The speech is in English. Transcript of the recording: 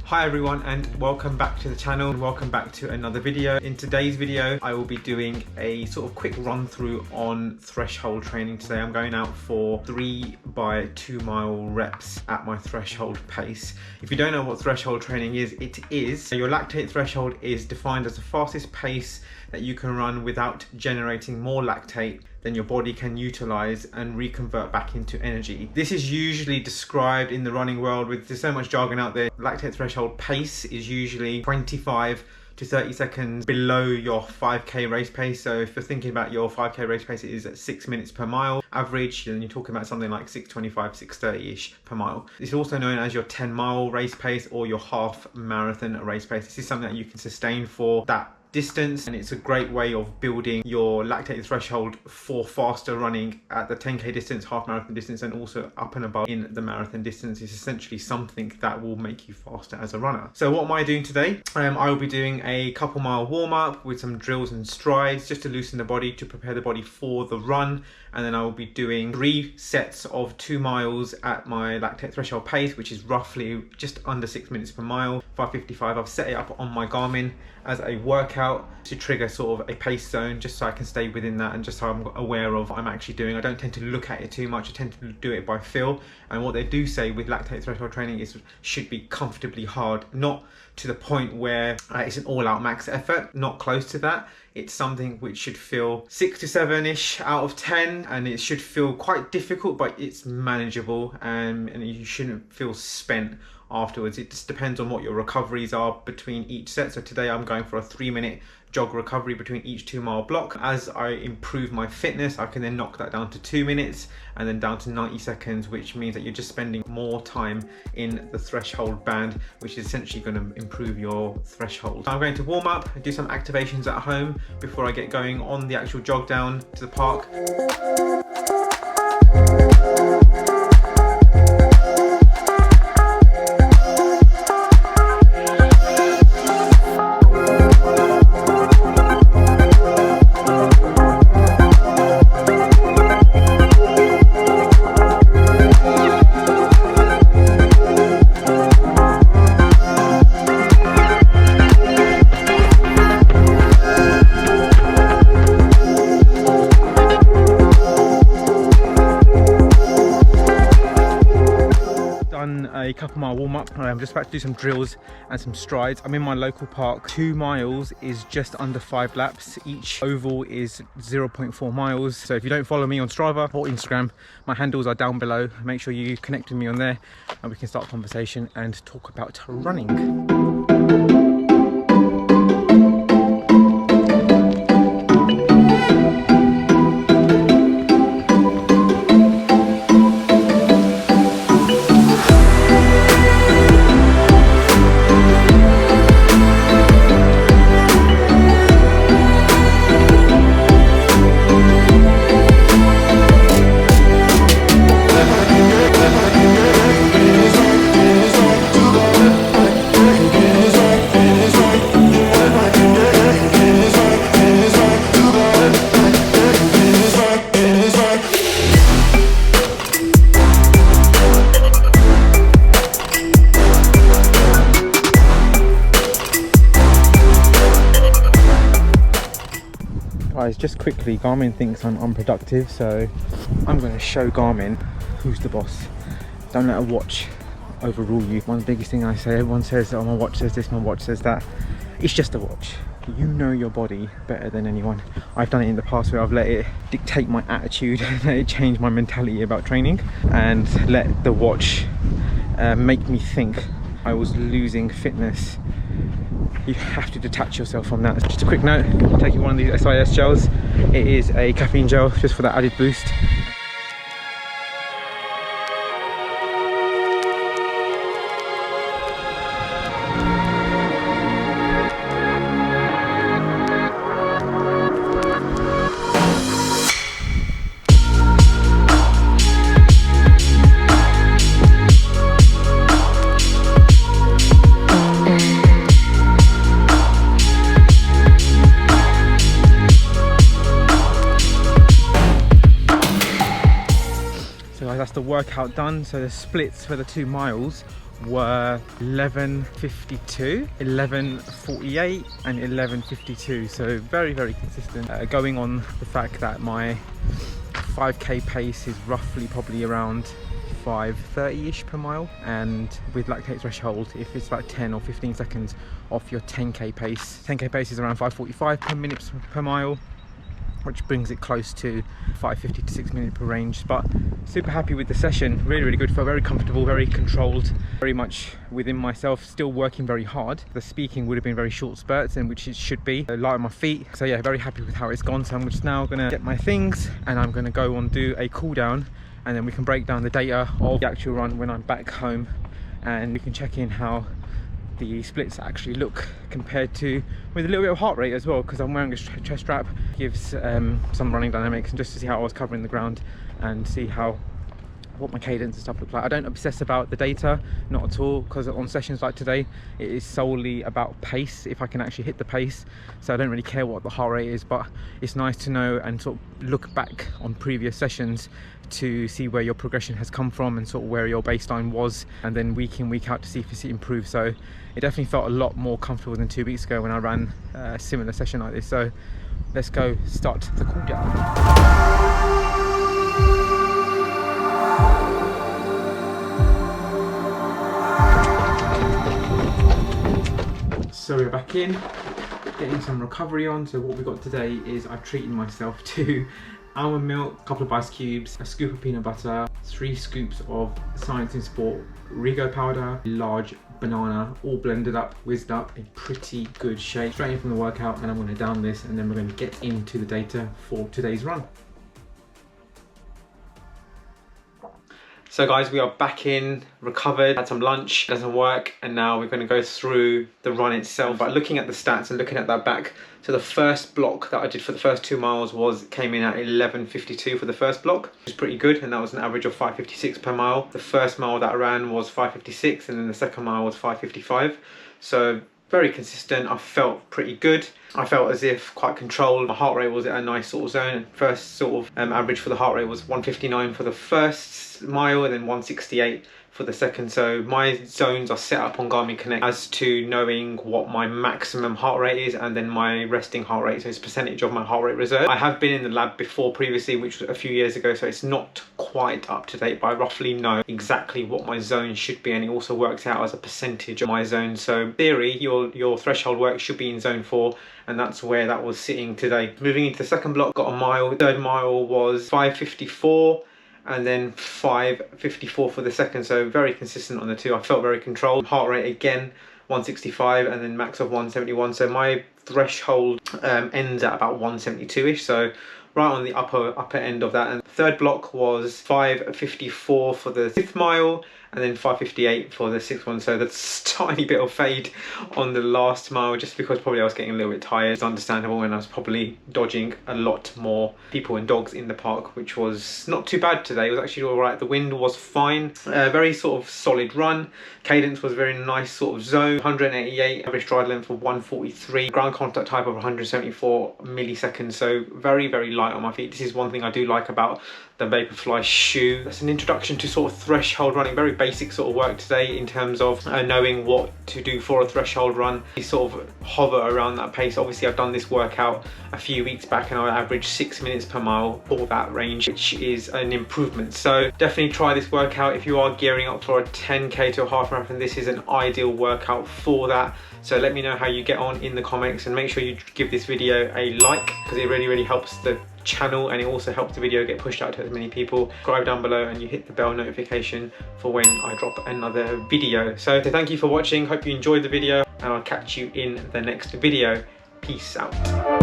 Hi everyone and welcome back to the channel and welcome back to another video. In today's video I will be doing a sort of quick run through on threshold training. Today I'm going out for 3 by 2 mile reps at my threshold pace. If you don't know what threshold training is, it is your lactate threshold is defined as the fastest pace that you can run without generating more lactate than your body can utilize and reconvert back into energy. This is usually described in the running world with there's so much jargon out there. Lactate threshold pace is usually 25 to 30 seconds below your 5k race pace. So if you're thinking about your 5k race pace, it is at 6 minutes per mile average, and you're talking about something like 6:25, 6:30-ish per mile. This is also known as your 10-mile race pace or your half marathon race pace. This is something that you can sustain for that distance, and it's a great way of building your lactate threshold for faster running at the 10k distance, half marathon distance, and also up and above in the marathon distance. Is essentially something that will make you faster as a runner. So what am I doing today? I will be doing a couple mile warm up with some drills and strides just to loosen the body, to prepare the body for the run, and then I will be doing 3 sets of 2 miles at my lactate threshold pace, which is roughly just under 6 minutes per mile, 5:55. I've set it up on my Garmin as a workout to trigger sort of a pace zone, just so I can stay within that and just so I'm aware of what I'm actually doing. I don't tend to look at it too much, I tend to do it by feel. And what they do say with lactate threshold training is should be comfortably hard, not to the point where it's an all-out max effort, not close to that. It's something which should feel 6 to 7-ish out of 10, and it should feel quite difficult, but it's manageable, and you shouldn't feel spent afterwards. It just depends on what your recoveries are between each set. So today I'm going for a 3-minute jog recovery between each 2 mile block. As I improve my fitness, I can then knock that down to 2 minutes and then down to 90 seconds, which means that you're just spending more time in the threshold band, which is essentially going to improve your threshold. I'm going to warm up and do some activations at home before I get going on the actual jog down to the park. A couple mile warm up. I'm just about to do some drills and some strides. I'm in my local park. 2 miles is just under 5 laps. Each oval is 0.4 miles. So if you don't follow me on Strava or Instagram, my handles are down below. Make sure you connect with me on there and we can start a conversation and talk about running. Guys, just quickly, Garmin thinks I'm unproductive, so I'm going to show Garmin who's the boss. Don't let a watch overrule you. One of the biggest thing I say, everyone says, oh, my watch says this, my watch says that. It's just a watch. You know your body better than anyone. I've done it in the past where I've let it dictate my attitude, let it change my mentality about training, and let the watch make me think I was losing fitness. You have to detach yourself from that. Just a quick note, I'm taking one of these SIS gels. It is a caffeine gel just for that added boost. That's the workout done. So the splits for the 2 miles were 11:52, 11:48 and 11:52, so very consistent, going on the fact that my 5k pace is roughly probably around 5:30ish per mile, and with lactate threshold, if it's about 10 or 15 seconds off your 10k pace, 10k pace is around 5:45 per minute per mile, which brings it close to 5:50 to 6 minutes per range. But super happy with the session, really good, felt very comfortable, very controlled, very much within myself, still working very hard. The speaking would have been very short spurts, and which it should be, light on my feet. So yeah, very happy with how it's gone. So I'm just now gonna get my things and I'm gonna go on, do a cool down, and then we can break down the data of the actual run when I'm back home, and we can check in how the splits actually look compared to, with a little bit of heart rate as well, because I'm wearing a chest strap, gives some running dynamics, and just to see how I was covering the ground and see what my cadence and stuff look like. I don't obsess about the data, not at all, because on sessions like today it is solely about pace, if I can actually hit the pace. So I don't really care what the heart rate is, but it's nice to know and sort of look back on previous sessions to see where your progression has come from and sort of where your baseline was, and then week in week out to see if it's improved. So it definitely felt a lot more comfortable than 2 weeks ago when I ran a similar session like this. So let's go start the cool down. So we're back in, getting some recovery on. So what we got today is I've treated myself to almond milk, a couple of ice cubes, a scoop of peanut butter, 3 scoops of Science in Sport Rego powder, a large banana, all blended up, whizzed up, in pretty good shape. Straight in from the workout, and I'm going to down this, and then we're going to get into the data for today's run. So guys, we are back in, recovered, had some lunch, done some work, and now we're going to go through the run itself. But looking at the stats and looking at that back, so the first block that I did for the first 2 miles came in at 11:52 for the first block, which is pretty good, and that was an average of 5:56 per mile. The first mile that I ran was 5:56, and then the second mile was 5:55. So very consistent. I felt pretty good. I felt as if quite controlled. My heart rate was at a nice sort of zone. First sort of average for the heart rate was 159 for the first mile, and then 168 for the second. So my zones are set up on Garmin Connect as to knowing what my maximum heart rate is, and then my resting heart rate, so it's percentage of my heart rate reserve. I have been in the lab before previously, which was a few years ago, so it's not quite up to date, but I roughly know exactly what my zone should be, and it also works out as a percentage of my zone. So in theory, your threshold work should be in zone 4, and that's where that was sitting today. Moving into the second block, got a mile. Third mile was 5:54. And then 5:54 for the second, so very consistent on the two. I felt very controlled. Heart rate again 165, and then max of 171. So my threshold ends at about 172ish, so right on the upper end of that. And the third block was 5:54 for the 5th mile, and then 5:58 for the 6th one. So that's a tiny bit of fade on the last mile, just because probably I was getting a little bit tired. It's understandable, and I was probably dodging a lot more people and dogs in the park, which was not too bad today. It was actually all right. The wind was fine. Very sort of solid run. Cadence was very nice sort of zone. 188, average stride length of 143. Ground contact type of 174 milliseconds. So very light on my feet. This is one thing I do like about the Vaporfly shoe. That's an introduction to sort of threshold running. Very basic sort of work today in terms of knowing what to do for a threshold run. You sort of hover around that pace. Obviously I've done this workout a few weeks back, and I averaged 6 minutes per mile for that range, which is an improvement. So definitely try this workout if you are gearing up for a 10k to a half marathon. This is an ideal workout for that. So let me know how you get on in the comments, and make sure you give this video a like, because it really helps the channel, and it also helps the video get pushed out to as many people. Subscribe down below, and you hit the bell notification for when I drop another video. So thank you for watching, hope you enjoyed the video, and I'll catch you in the next video. Peace out.